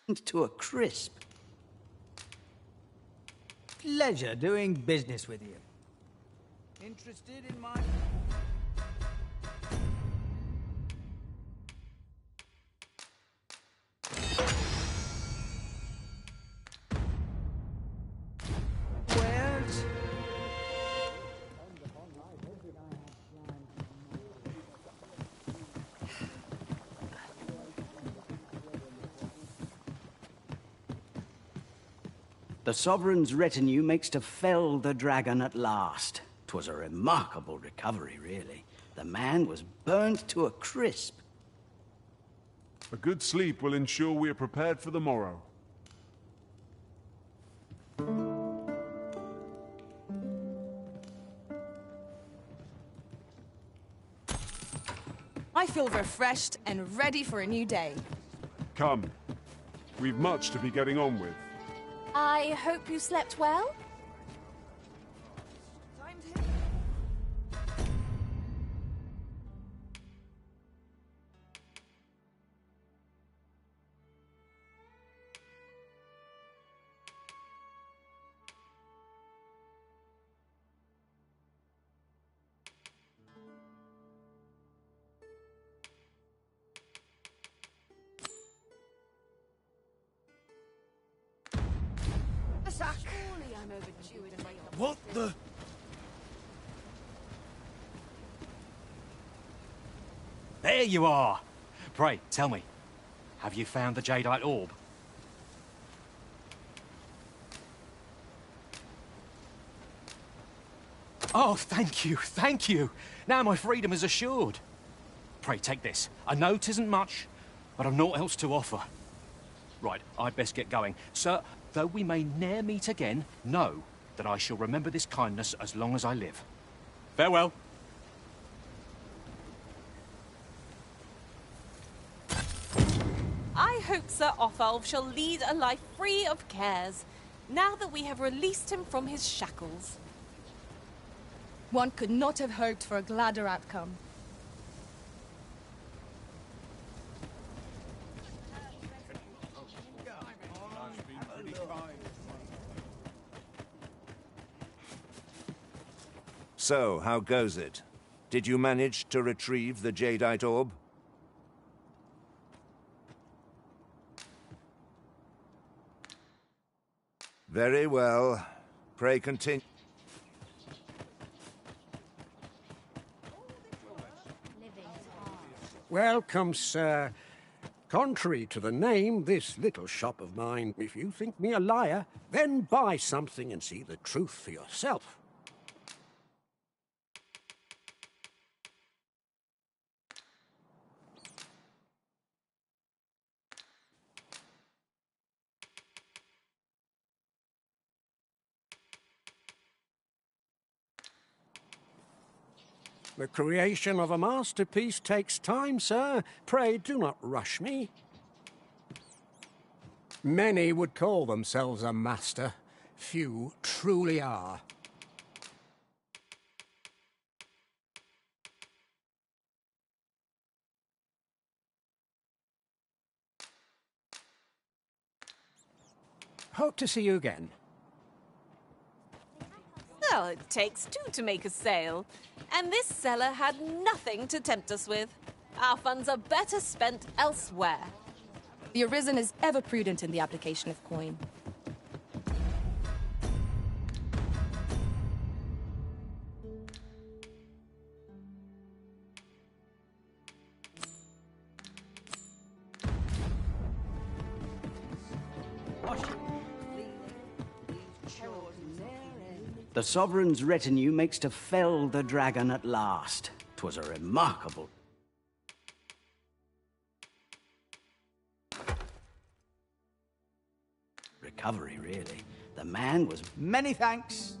S16: to a crisp.
S15: Pleasure doing business with you. Interested in my... Wares?
S16: The Sovereign's retinue makes to fell the dragon at last. 'Twas a remarkable recovery, really. The man was burnt to a crisp.
S22: A good sleep will ensure we are prepared for the morrow.
S2: I feel refreshed and ready for a new day.
S22: Come. We've much to be getting on with.
S23: I hope you slept well?
S8: Surely I'm overdue in my...
S14: What the...
S11: There you are! Pray, tell me, have you found the jadeite orb? Oh, thank you, thank you! Now my freedom is assured. Pray, take this. I know 'tisn't much, but I've naught else to offer. Right, I'd best get going. Sir, though we may ne'er meet again, know that I shall remember this kindness as long as I live. Farewell.
S20: I hope Sir Othalv shall lead a life free of cares, now that we have released him from his shackles.
S2: One could not have hoped for a gladder outcome.
S17: So, how goes it? Did you manage to retrieve the jadeite orb? Very well. Pray continue.
S10: Welcome, sir. Contrary to the name, this little shop of mine, if you think me a liar, then buy something and see the truth for yourself. The creation of a masterpiece takes time, sir. Pray do not rush me. Many would call themselves a master. Few truly are. Hope to see you again.
S20: Well, it takes two to make a sale, and this seller had nothing to tempt us with. Our funds are better spent elsewhere.
S2: The Arisen is ever prudent in the application of coin.
S16: The Sovereign's retinue makes to fell the dragon at last. 'Twas a remarkable... recovery, really. The man was...
S15: Many thanks.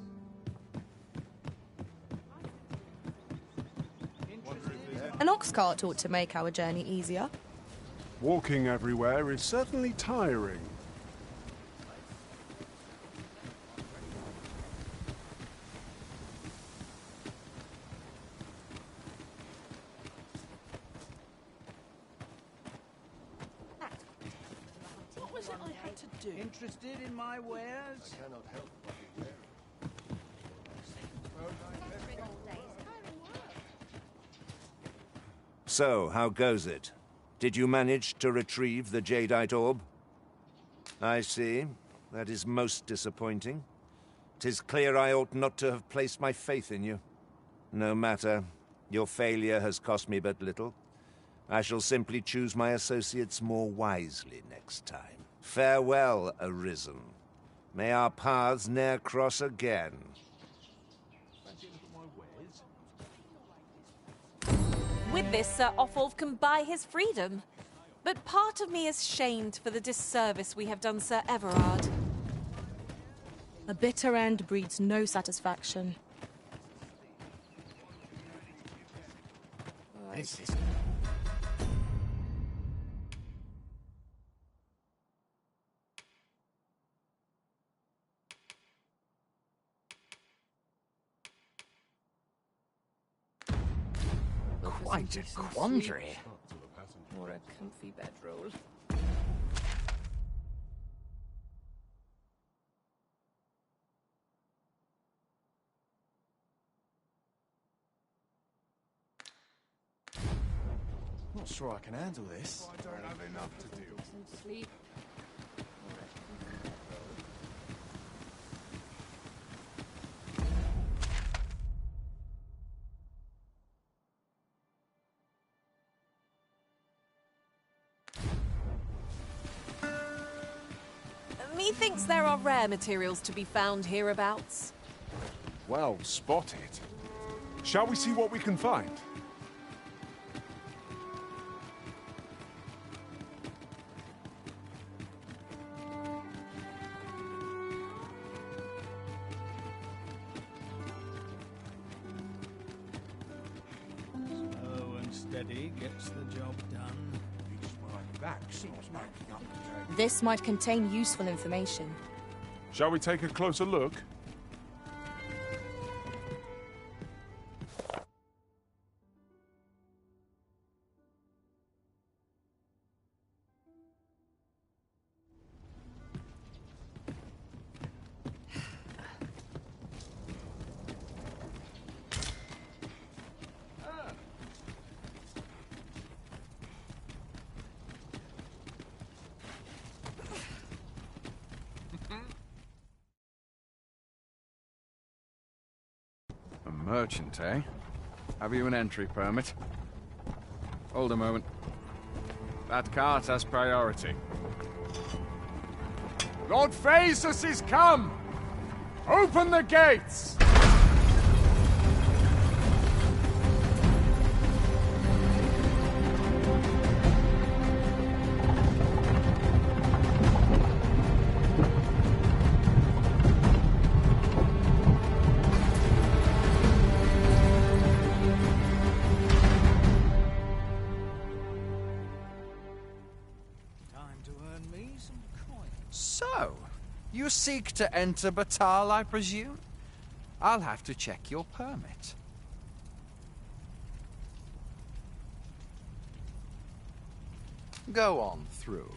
S2: An ox cart ought to make our journey easier.
S22: Walking everywhere is certainly tiring.
S5: to do.
S3: Interested in my wares?
S6: I cannot help but be wary.
S17: So, how goes it? Did you manage to retrieve the Jadeite orb? I see. That is most disappointing. 'Tis clear I ought not to have placed my faith in you. No matter. Your failure has cost me but little. I shall simply choose my associates more wisely next time. Farewell, Arisen. May our paths ne'er cross again.
S20: With this, Sir Offulf can buy his freedom. But part of me is shamed for the disservice we have done Sir Everard.
S2: A bitter end breeds no satisfaction.
S3: This is... Quite a quandary.
S2: Or a comfy bedroll.
S14: Not sure I can handle this.
S6: I don't have enough to do.
S2: Sleep.
S20: Methinks there are rare materials to be found hereabouts.
S22: Well spotted. Shall we see what we can find?
S3: Slow and steady gets the job done.
S2: This might contain useful information.
S22: Shall we take a closer look?
S15: A merchant, eh? Have you an entry permit? Hold a moment. That cart has priority. Lord Phaesus is come! Open the gates!
S3: So, you seek to enter Batal, I presume? I'll have to check your permit. Go on through.